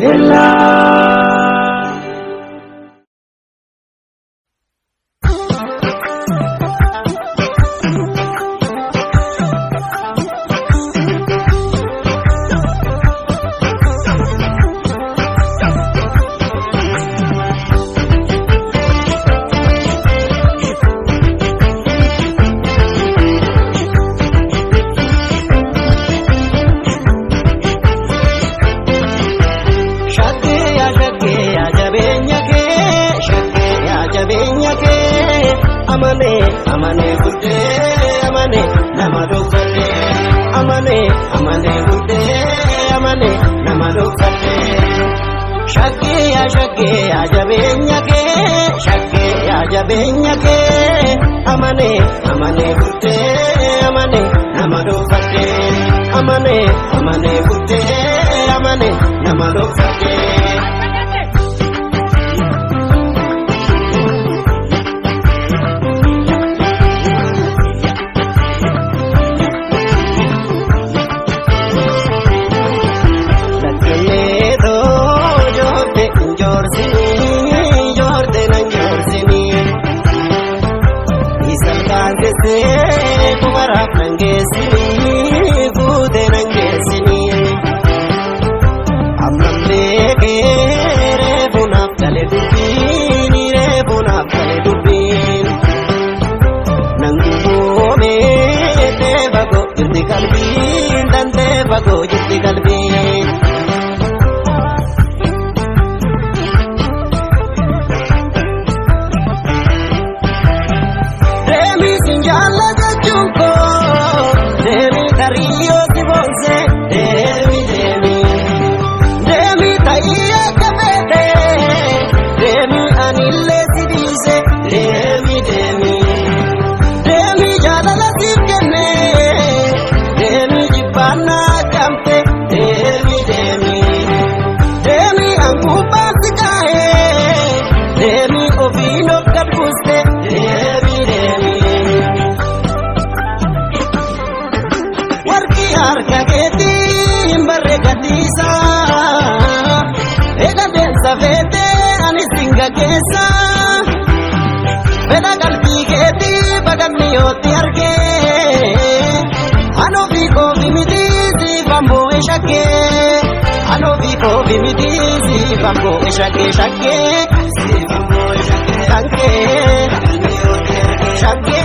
Ella. Amane budde amane namado kale amane budde amane namado kale shake ajabenya ke amane budde amane namado kale amane budde amane namado kale Kumara nangesini bude nangesini amamle kere bunaf kale dubin nangubo me te bago jirti kalbin dan te bago jirti kalbin Rio si bonse demi taiya kapete demi anille si dise demi jalala sirkene demi jibana kampe demi angupa sikae demi ovino kapuste demi harga keti imbarre gatisa ega densa vete anisinga kesa veda kalbi keti baganni oti arge ano viko vimidisi bambo eshake ano viko vimidisi bambo eshake si bambo eshake tanke shake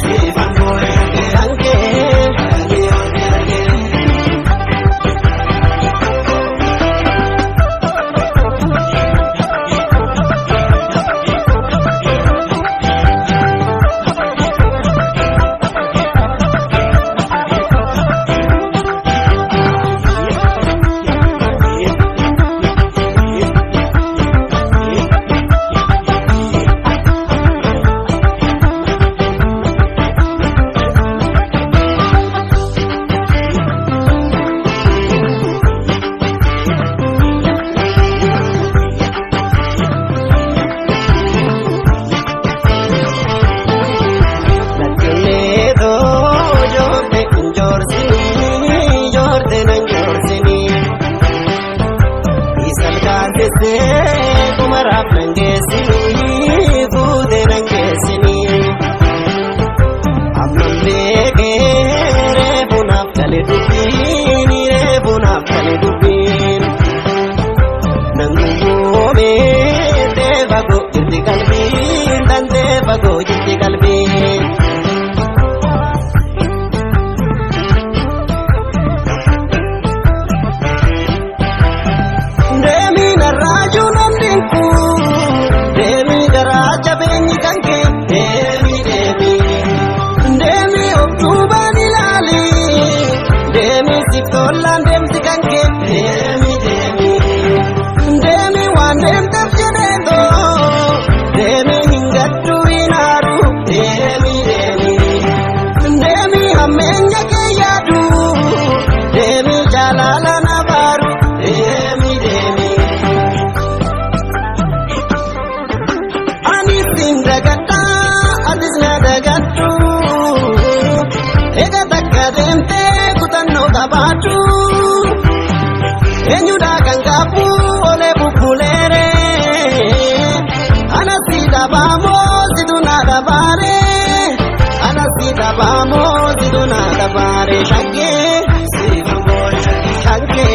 si bambo eshake tanke Kumara nangesini bude nangesini amamle kere bunaf kale dubin nangubo me te bago jirti kalbin dan te bago jirti kalbin demi naraju nandinku demi daraja benyi kanke demi oktuba nilali demi sitolan dem kanke demi wanem tapjedo demi hingatu inaru demi amenya kayadu demi jalala nabaru Dagata, adisna dagatu, ega takadente kutanno tabatu, enyu dagang kapu, dabare anasi dabamo siduna dabare shagge shagge